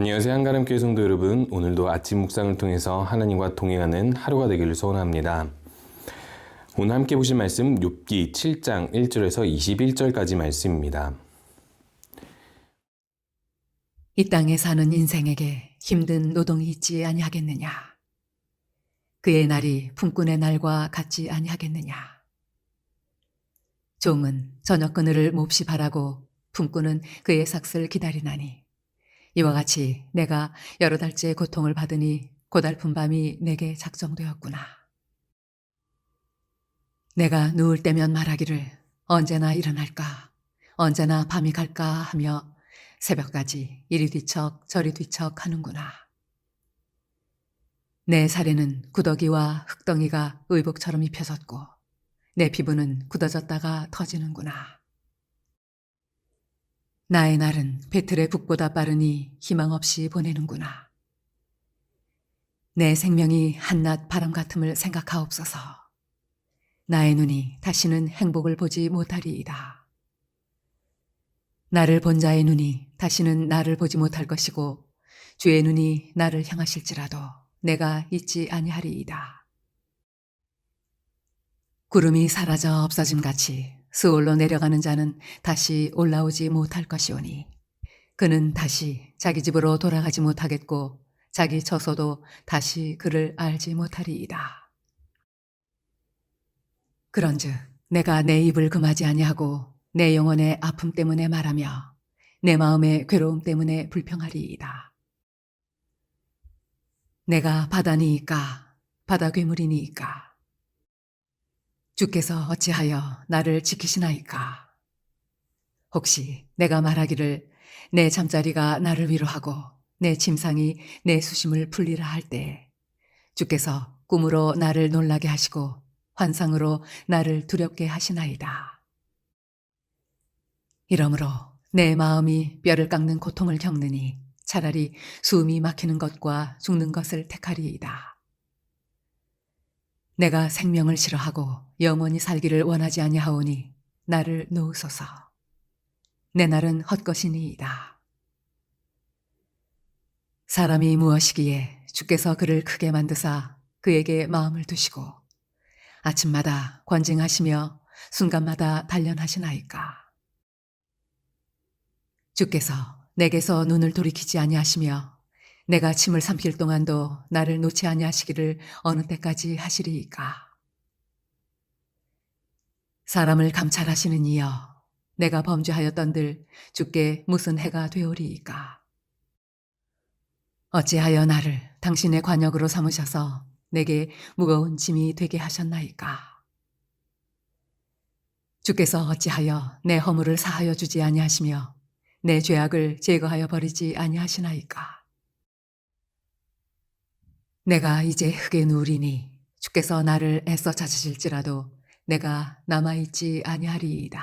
안녕하세요. 한가람교회 성도 여러분. 오늘도 아침 묵상을 통해서 하나님과 동행하는 하루가 되기를 소원합니다. 오늘 함께 보실 말씀 욥기 7장 1절에서 21절까지 말씀입니다. 이 땅에 사는 인생에게 힘든 노동이 있지 아니하겠느냐? 그의 날이 품꾼의 날과 같지 아니하겠느냐? 종은 저녁 그늘을 몹시 바라고 품꾼은 그의 삭슬 기다리나니 이와 같이 내가 여러 달째 고통을 받으니 고달픈 밤이 내게 작정되었구나. 내가 누울 때면 말하기를 언제나 일어날까, 언제나 밤이 갈까 하며 새벽까지 이리 뒤척 저리 뒤척 하는구나. 내 살에는 구더기와 흙덩이가 의복처럼 입혀졌고 내 피부는 굳어졌다가 터지는구나. 나의 날은 배틀의 북보다 빠르니 희망 없이 보내는구나. 내 생명이 한낮 바람 같음을 생각하옵소서. 나의 눈이 다시는 행복을 보지 못하리이다. 나를 본 자의 눈이 다시는 나를 보지 못할 것이고 주의 눈이 나를 향하실지라도 내가 잊지 아니하리이다. 구름이 사라져 없어짐같이 스올로 내려가는 자는 다시 올라오지 못할 것이오니 그는 다시 자기 집으로 돌아가지 못하겠고 자기 처소도 다시 그를 알지 못하리이다. 그런즉 내가 내 입을 금하지 아니하고 내 영혼의 아픔 때문에 말하며 내 마음의 괴로움 때문에 불평하리이다. 내가 바다니이까 바다 괴물이니이까 주께서 어찌하여 나를 지키시나이까? 혹시 내가 말하기를 내 잠자리가 나를 위로하고 내 침상이 내 수심을 풀리라 할 때 주께서 꿈으로 나를 놀라게 하시고 환상으로 나를 두렵게 하시나이다. 이러므로 내 마음이 뼈를 깎는 고통을 겪느니 차라리 숨이 막히는 것과 죽는 것을 택하리이다. 내가 생명을 싫어하고 영원히 살기를 원하지 아니하오니 나를 놓으소서. 내 날은 헛것이니이다. 사람이 무엇이기에 주께서 그를 크게 만드사 그에게 마음을 두시고 아침마다 권징하시며 순간마다 단련하시나이까. 주께서 내게서 눈을 돌이키지 아니하시며 내가 침을 삼킬 동안도 나를 놓지 아니하시기를 어느 때까지 하시리이까. 사람을 감찰하시는 이여 내가 범죄하였던들 주께 무슨 해가 되오리이까. 어찌하여 나를 당신의 관역으로 삼으셔서 내게 무거운 짐이 되게 하셨나이까. 주께서 어찌하여 내 허물을 사하여 주지 아니하시며 내 죄악을 제거하여 버리지 아니하시나이까. 내가 이제 흙에 누우리니 주께서 나를 애써 찾으실지라도 내가 남아있지 아니하리이다.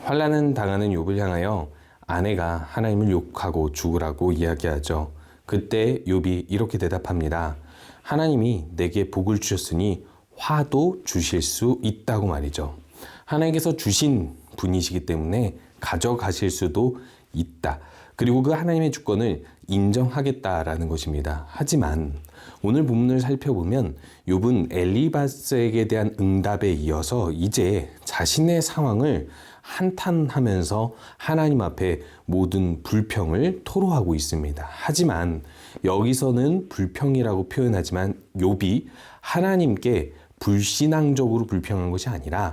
환난을 당하는 욥을 향하여 아내가 하나님을 욕하고 죽으라고 이야기하죠. 그때 욥이 이렇게 대답합니다. 하나님이 내게 복을 주셨으니 화도 주실 수 있다고 말이죠. 하나님께서 주신 분이시기 때문에 가져가실 수도 있다. 그리고 그 하나님의 주권을 인정하겠다라는 것입니다. 하지만 오늘 본문을 살펴보면 욥은 엘리바스에게 대한 응답에 이어서 이제 자신의 상황을 한탄하면서 하나님 앞에 모든 불평을 토로하고 있습니다. 하지만 여기서는 불평이라고 표현하지만 욥이 하나님께 불신앙적으로 불평한 것이 아니라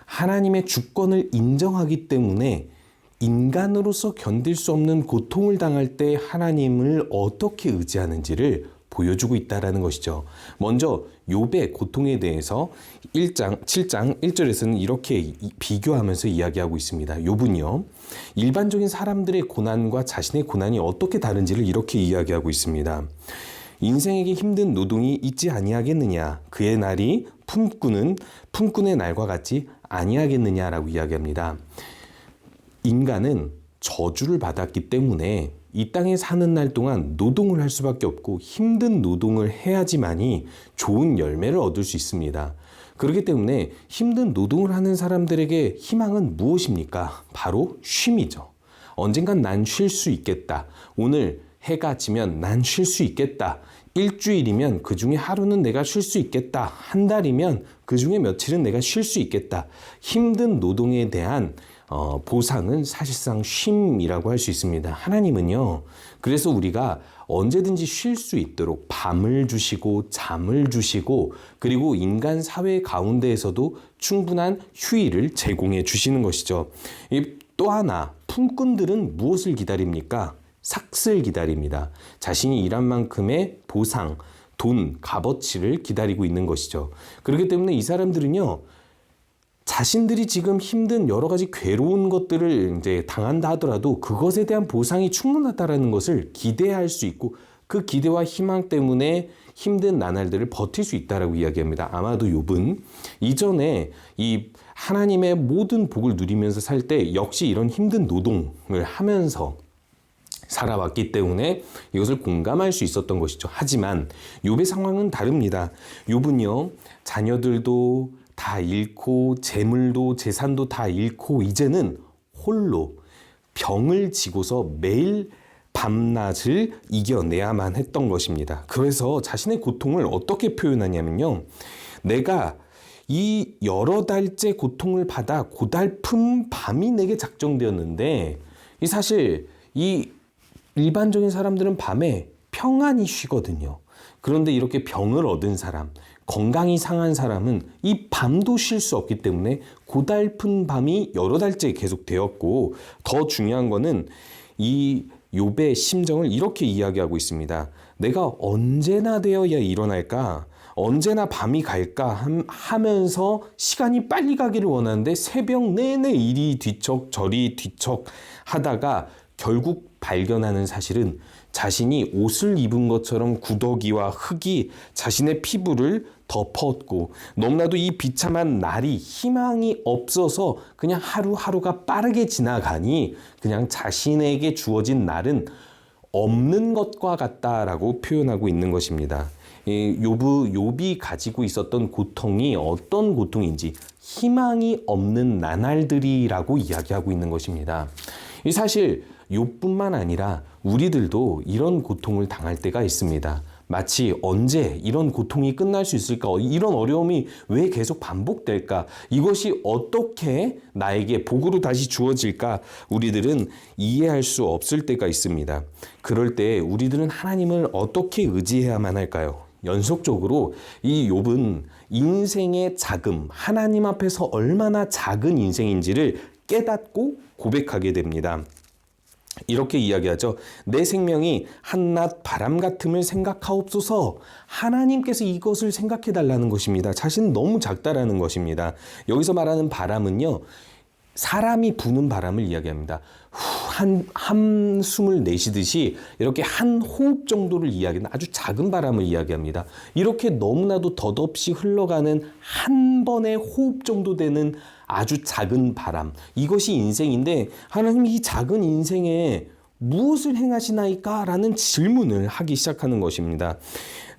하나님의 주권을 인정하기 때문에 인간으로서 견딜 수 없는 고통을 당할 때 하나님을 어떻게 의지하는지를 보여주고 있다는 것이죠. 먼저 욥의 고통에 대해서 7장 1절에서는 이렇게 비교하면서 이야기하고 있습니다. 욥은요, 일반적인 사람들의 고난과 자신의 고난이 어떻게 다른지를 이렇게 이야기하고 있습니다. 인생에게 힘든 노동이 있지 아니하겠느냐, 그의 날이 품꾼의 날과 같지 아니하겠느냐라고 이야기합니다. 인간은 저주를 받았기 때문에 이 땅에 사는 날 동안 노동을 할 수밖에 없고 힘든 노동을 해야지만이 좋은 열매를 얻을 수 있습니다. 그렇기 때문에 힘든 노동을 하는 사람들에게 희망은 무엇입니까? 바로 쉼이죠. 언젠간 난 쉴 수 있겠다. 오늘 해가 지면 난 쉴 수 있겠다. 일주일이면 그 중에 하루는 내가 쉴 수 있겠다. 한 달이면 그 중에 며칠은 내가 쉴 수 있겠다. 힘든 노동에 대한 보상은 사실상 쉼이라고 할 수 있습니다. 하나님은요, 그래서 우리가 언제든지 쉴 수 있도록 밤을 주시고 잠을 주시고 그리고 인간 사회 가운데에서도 충분한 휴일을 제공해 주시는 것이죠. 또 하나, 품꾼들은 무엇을 기다립니까? 삭슬 기다립니다. 자신이 일한 만큼의 보상, 돈, 값어치를 기다리고 있는 것이죠. 그렇기 때문에 이 사람들은요, 자신들이 지금 힘든 여러 가지 괴로운 것들을 이제 당한다 하더라도 그것에 대한 보상이 충분하다라는 것을 기대할 수 있고 그 기대와 희망 때문에 힘든 나날들을 버틸 수 있다라고 이야기합니다. 아마도 욥은 이전에 이 하나님의 모든 복을 누리면서 살 때 역시 이런 힘든 노동을 하면서 살아왔기 때문에 이것을 공감할 수 있었던 것이죠. 하지만 욥의 상황은 다릅니다. 욥은요, 자녀들도 다 잃고 재물도 재산도 다 잃고 이제는 홀로 병을 지고서 매일 밤낮을 이겨내야만 했던 것입니다. 그래서 자신의 고통을 어떻게 표현하냐면요, 내가 이 여러 달째 고통을 받아 고달픈 밤이 내게 작정되었는데, 이 사실 이 일반적인 사람들은 밤에 평안히 쉬거든요. 그런데 이렇게 병을 얻은 사람, 건강이 상한 사람은 이 밤도 쉴 수 없기 때문에 고달픈 밤이 여러 달째 계속 되었고, 더 중요한 거는 이 욥의 심정을 이렇게 이야기하고 있습니다. 내가 언제나 되어야 일어날까? 언제나 밤이 갈까? 하면서 시간이 빨리 가기를 원하는데 새벽 내내 이리 뒤척 저리 뒤척 하다가 결국 발견하는 사실은 자신이 옷을 입은 것처럼 구더기와 흙이 자신의 피부를 덮었고, 너무나도 이 비참한 날이 희망이 없어서 그냥 하루하루가 빠르게 지나가니 그냥 자신에게 주어진 날은 없는 것과 같다라고 표현하고 있는 것입니다. 욥이 가지고 있었던 고통이 어떤 고통인지 희망이 없는 나날들이라고 이야기하고 있는 것입니다. 사실 욥뿐만 아니라 우리들도 이런 고통을 당할 때가 있습니다. 마치 언제 이런 고통이 끝날 수 있을까? 이런 어려움이 왜 계속 반복될까? 이것이 어떻게 나에게 복으로 다시 주어질까? 우리들은 이해할 수 없을 때가 있습니다. 그럴 때 우리들은 하나님을 어떻게 의지해야만 할까요? 연속적으로 이 욥은 인생의 자금, 하나님 앞에서 얼마나 작은 인생인지를 깨닫고 고백하게 됩니다. 이렇게 이야기하죠. 내 생명이 한낮 바람 같음을 생각하옵소서. 하나님께서 이것을 생각해 달라는 것입니다. 자신은 너무 작다라는 것입니다. 여기서 말하는 바람은요, 사람이 부는 바람을 이야기합니다. 한숨을 내쉬듯이 이렇게 한 호흡 정도를 이야기하는 아주 작은 바람을 이야기합니다. 이렇게 너무나도 덧없이 흘러가는 한 번의 호흡 정도 되는 아주 작은 바람, 이것이 인생인데 하나님이 이 작은 인생에 무엇을 행하시나이까? 라는 질문을 하기 시작하는 것입니다.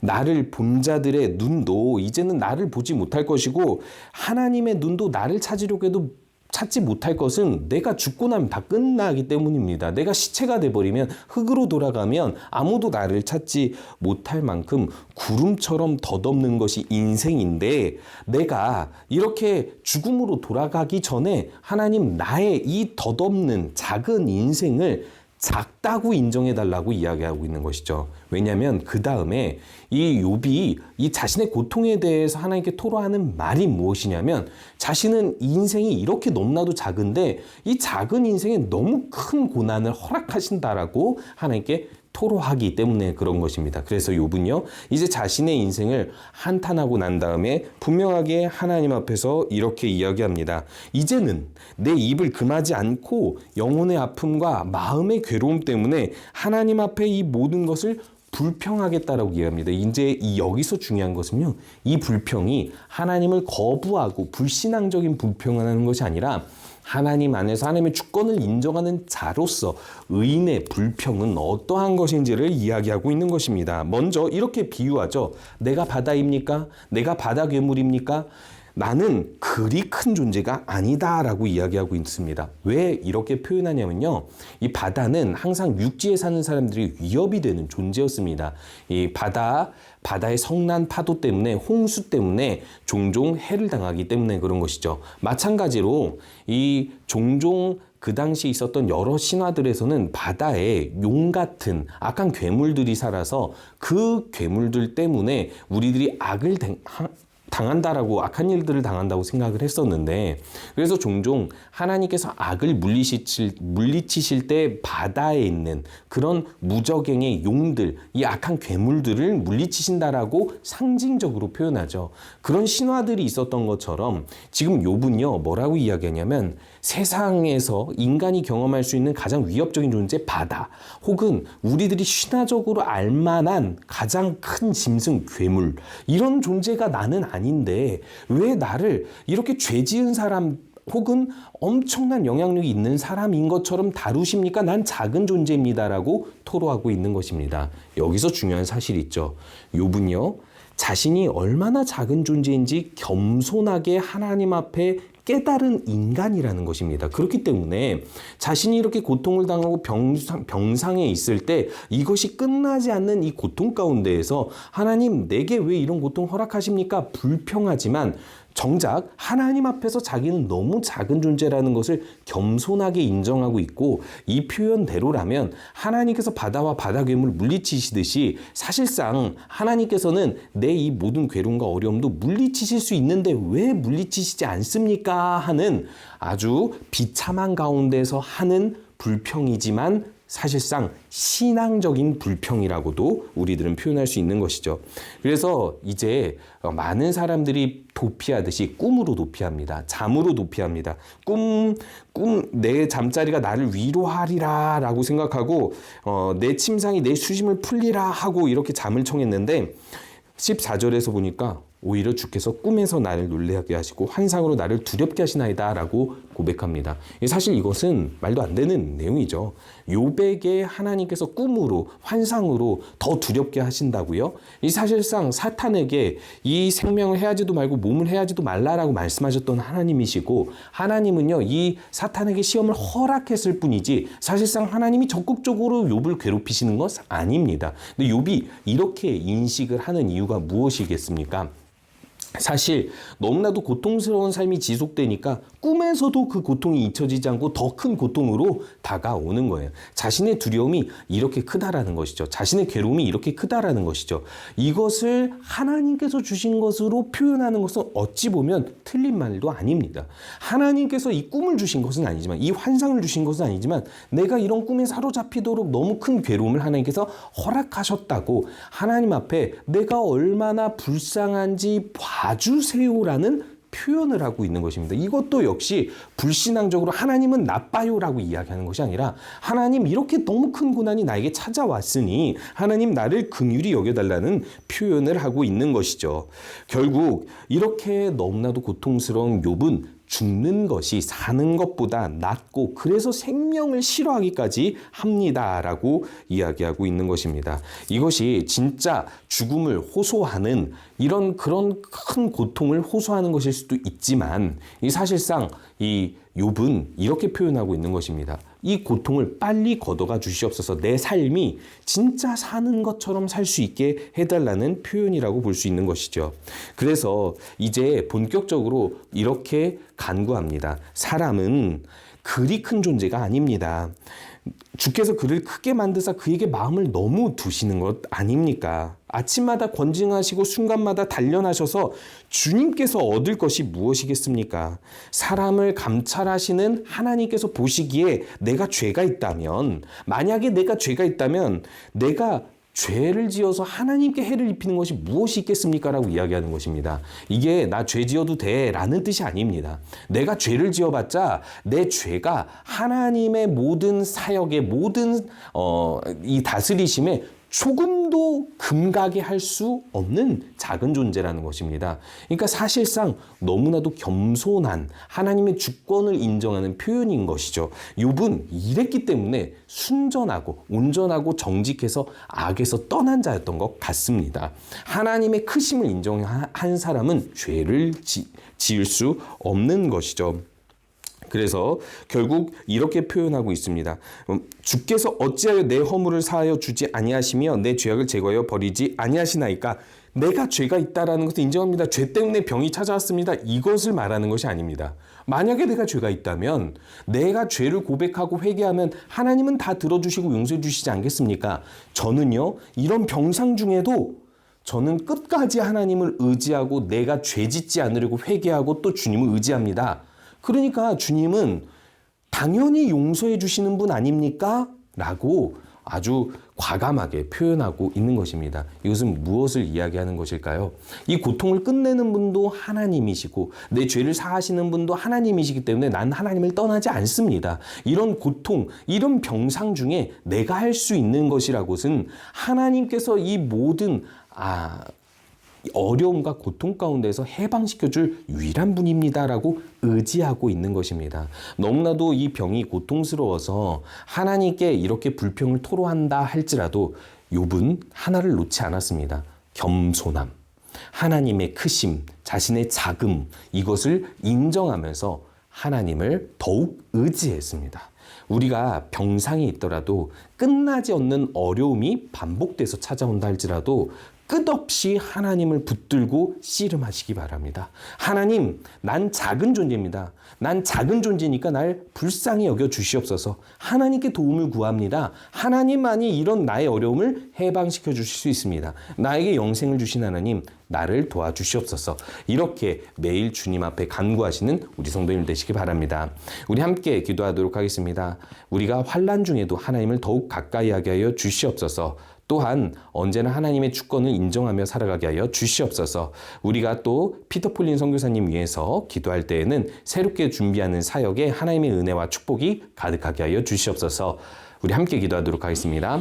나를 본 자들의 눈도 이제는 나를 보지 못할 것이고, 하나님의 눈도 나를 찾으려고 해도 찾지 못할 것은 내가 죽고 나면 다 끝나기 때문입니다. 내가 시체가 돼버리면, 흙으로 돌아가면 아무도 나를 찾지 못할 만큼 구름처럼 덧없는 것이 인생인데, 내가 이렇게 죽음으로 돌아가기 전에 하나님 나의 이 덧없는 작은 인생을 작다고 인정해달라고 이야기하고 있는 것이죠. 왜냐하면 그 다음에 이 욥이 이 자신의 고통에 대해서 하나님께 토로하는 말이 무엇이냐면, 자신은 인생이 이렇게 너무나도 작은데 이 작은 인생에 너무 큰 고난을 허락하신다라고 하나님께 토로하기 때문에 그런 것입니다. 그래서 욥은요, 이제 자신의 인생을 한탄하고 난 다음에 분명하게 하나님 앞에서 이렇게 이야기합니다. 이제는 내 입을 금하지 않고 영혼의 아픔과 마음의 괴로움 때문에 하나님 앞에 이 모든 것을 불평하겠다라고 이야기합니다. 이제 여기서 중요한 것은요, 이 불평이 하나님을 거부하고 불신앙적인 불평을 하는 것이 아니라 하나님 안에서 하나님의 주권을 인정하는 자로서 의인의 불평은 어떠한 것인지를 이야기하고 있는 것입니다. 먼저 이렇게 비유하죠. 내가 바다입니까? 내가 바다 괴물입니까? 나는 그리 큰 존재가 아니다라고 이야기하고 있습니다. 왜 이렇게 표현하냐면요. 이 바다는 항상 육지에 사는 사람들이 위협이 되는 존재였습니다. 이 바다의 성난 파도 때문에, 홍수 때문에 종종 해를 당하기 때문에 그런 것이죠. 마찬가지로 이 종종 그 당시 있었던 여러 신화들에서는 바다에 용 같은 악한 괴물들이 살아서 그 괴물들 때문에 우리들이 당한다라고, 악한 일들을 당한다고 생각을 했었는데, 그래서 종종 하나님께서 악을 물리치실 때 바다에 있는 그런 무적행의 용들, 이 악한 괴물들을 물리치신다라고 상징적으로 표현하죠. 그런 신화들이 있었던 것처럼 지금 욥은요, 뭐라고 이야기하냐면 세상에서 인간이 경험할 수 있는 가장 위협적인 존재, 바다, 혹은 우리들이 신화적으로 알만한 가장 큰 짐승, 괴물, 이런 존재가 나는 아닌데 왜 나를 이렇게 죄 지은 사람 혹은 엄청난 영향력이 있는 사람인 것처럼 다루십니까? 난 작은 존재입니다라고 토로하고 있는 것입니다. 여기서 중요한 사실이 있죠. 욥은요, 자신이 얼마나 작은 존재인지 겸손하게 하나님 앞에 깨달은 인간이라는 것입니다. 그렇기 때문에 자신이 이렇게 고통을 당하고 병상에 있을 때 이것이 끝나지 않는 이 고통 가운데에서 하나님, 내게 왜 이런 고통 허락하십니까? 불평하지만 정작 하나님 앞에서 자기는 너무 작은 존재라는 것을 겸손하게 인정하고 있고, 이 표현대로라면 하나님께서 바다와 바다 괴물을 물리치시듯이 사실상 하나님께서는 내 이 모든 괴로움과 어려움도 물리치실 수 있는데 왜 물리치시지 않습니까? 하는 아주 비참한 가운데서 하는 불평이지만 사실상 신앙적인 불평이라고도 우리들은 표현할 수 있는 것이죠. 그래서 이제 많은 사람들이 도피하듯이 꿈으로 도피합니다. 잠으로 도피합니다. 내 잠자리가 나를 위로하리라 라고 생각하고 내 침상이 내 수심을 풀리라 하고 이렇게 잠을 청했는데 14절에서 보니까 오히려 주께서 꿈에서 나를 놀라게 하시고 환상으로 나를 두렵게 하시나이다 라고 고백합니다. 사실 이것은 말도 안 되는 내용이죠. 욥에게 하나님께서 꿈으로, 환상으로 더 두렵게 하신다고요? 이 사실상 사탄에게 이 생명을 해하지도 말고 몸을 해하지도 말라라고 말씀하셨던 하나님이시고, 하나님은요 이 사탄에게 시험을 허락했을 뿐이지 사실상 하나님이 적극적으로 욥을 괴롭히시는 것 아닙니다. 근데 욥이 이렇게 인식을 하는 이유가 무엇이겠습니까? 사실 너무나도 고통스러운 삶이 지속되니까 꿈에서도 그 고통이 잊혀지지 않고 더 큰 고통으로 다가오는 거예요. 자신의 두려움이 이렇게 크다라는 것이죠. 자신의 괴로움이 이렇게 크다라는 것이죠. 이것을 하나님께서 주신 것으로 표현하는 것은 어찌 보면 틀린 말도 아닙니다. 하나님께서 이 꿈을 주신 것은 아니지만, 이 환상을 주신 것은 아니지만, 내가 이런 꿈에 사로잡히도록 너무 큰 괴로움을 하나님께서 허락하셨다고 하나님 앞에 내가 얼마나 불쌍한지 봐주세요라는 표현을 하고 있는 것입니다. 이것도 역시 불신앙적으로 하나님은 나빠요라고 이야기하는 것이 아니라, 하나님 이렇게 너무 큰 고난이 나에게 찾아왔으니 하나님 나를 긍휼히 여겨달라는 표현을 하고 있는 것이죠. 결국 이렇게 너무나도 고통스러운 욥은 죽는 것이 사는 것보다 낫고 그래서 생명을 싫어하기까지 합니다라고 이야기하고 있는 것입니다. 이것이 진짜 죽음을 호소하는 그런 큰 고통을 호소하는 것일 수도 있지만, 이 사실상 이 욥은 이렇게 표현하고 있는 것입니다. 이 고통을 빨리 걷어가 주시옵소서, 내 삶이 진짜 사는 것처럼 살 수 있게 해달라는 표현이라고 볼 수 있는 것이죠. 그래서 이제 본격적으로 이렇게 간구합니다. 사람은 그리 큰 존재가 아닙니다. 주께서 그를 크게 만드사 그에게 마음을 너무 두시는 것 아닙니까? 아침마다 권징하시고 순간마다 단련하셔서 주님께서 얻을 것이 무엇이겠습니까? 사람을 감찰하시는 하나님께서 보시기에 내가 죄가 있다면, 만약에 내가 죄가 있다면 내가 죄를 지어서 하나님께 해를 입히는 것이 무엇이 있겠습니까? 라고 이야기하는 것입니다. 이게 나 죄 지어도 돼 라는 뜻이 아닙니다. 내가 죄를 지어봤자 내 죄가 하나님의 모든 사역의 모든 이 다스리심에 조금도 금가게 할 수 없는 작은 존재라는 것입니다. 그러니까 사실상 너무나도 겸손한 하나님의 주권을 인정하는 표현인 것이죠. 욥은 이랬기 때문에 순전하고 온전하고 정직해서 악에서 떠난 자였던 것 같습니다. 하나님의 크심을 인정한 사람은 죄를 지을 수 없는 것이죠. 그래서 결국 이렇게 표현하고 있습니다. 주께서 어찌하여 내 허물을 사하여 주지 아니하시며 내 죄악을 제거하여 버리지 아니하시나이까. 내가 죄가 있다라는 것을 인정합니다. 죄 때문에 병이 찾아왔습니다. 이것을 말하는 것이 아닙니다. 만약에 내가 죄가 있다면 내가 죄를 고백하고 회개하면 하나님은 다 들어주시고 용서해 주시지 않겠습니까? 저는요, 이런 병상 중에도 저는 끝까지 하나님을 의지하고 내가 죄 짓지 않으려고 회개하고 또 주님을 의지합니다. 그러니까 주님은 당연히 용서해 주시는 분 아닙니까? 라고 아주 과감하게 표현하고 있는 것입니다. 이것은 무엇을 이야기하는 것일까요? 이 고통을 끝내는 분도 하나님이시고 내 죄를 사하시는 분도 하나님이시기 때문에 난 하나님을 떠나지 않습니다. 이런 고통, 이런 병상 중에 내가 할 수 있는 것이라고는 하나님께서 이 모든 어려움과 고통 가운데서 해방시켜줄 유일한 분입니다라고 의지하고 있는 것입니다. 너무나도 이 병이 고통스러워서 하나님께 이렇게 불평을 토로한다 할지라도 욥은 하나를 놓지 않았습니다. 겸손함, 하나님의 크심, 자신의 자금, 이것을 인정하면서 하나님을 더욱 의지했습니다. 우리가 병상에 있더라도 끝나지 않는 어려움이 반복돼서 찾아온다 할지라도 끝없이 하나님을 붙들고 씨름하시기 바랍니다. 하나님, 난 작은 존재입니다. 난 작은 존재니까 날 불쌍히 여겨 주시옵소서. 하나님께 도움을 구합니다. 하나님만이 이런 나의 어려움을 해방시켜 주실 수 있습니다. 나에게 영생을 주신 하나님, 나를 도와주시옵소서. 이렇게 매일 주님 앞에 간구하시는 우리 성도님 되시기 바랍니다. 우리 함께 기도하도록 하겠습니다. 우리가 환난 중에도 하나님을 더욱 가까이 하게 하여 주시옵소서. 또한 언제나 하나님의 주권을 인정하며 살아가게 하여 주시옵소서. 우리가 또 피터 폴린 선교사님 위해서 기도할 때에는 새롭게 준비하는 사역에 하나님의 은혜와 축복이 가득하게 하여 주시옵소서. 우리 함께 기도하도록 하겠습니다.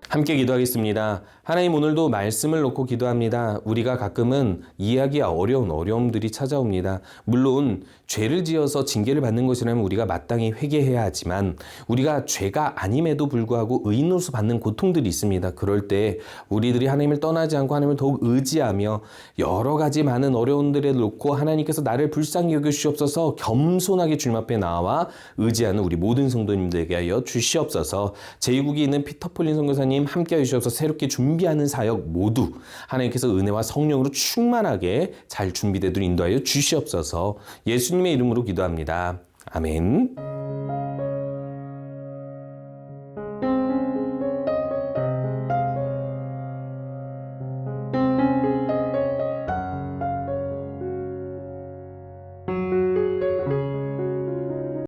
함께 기도하겠습니다. 하나님, 오늘도 말씀을 놓고 기도합니다. 우리가 가끔은 이해하기 어려운 어려움들이 찾아옵니다. 물론 죄를 지어서 징계를 받는 것이라면 우리가 마땅히 회개해야 하지만 우리가 죄가 아님에도 불구하고 의인으로서 받는 고통들이 있습니다. 그럴 때 우리들이 하나님을 떠나지 않고 하나님을 더욱 의지하며 여러 가지 많은 어려움들을 놓고 하나님께서 나를 불쌍히 여겨주시옵소서, 겸손하게 주님 앞에 나와 의지하는 우리 모든 성도님들에게 하여 주시옵소서. 제2국에 있는 피터 폴린 선교사님 함께 해주셔서 새롭게 준비하는 사역 모두 하나님께서 은혜와 성령으로 충만하게 잘 준비되도록 인도하여 주시옵소서. 예수님의 이름으로 기도합니다. 아멘.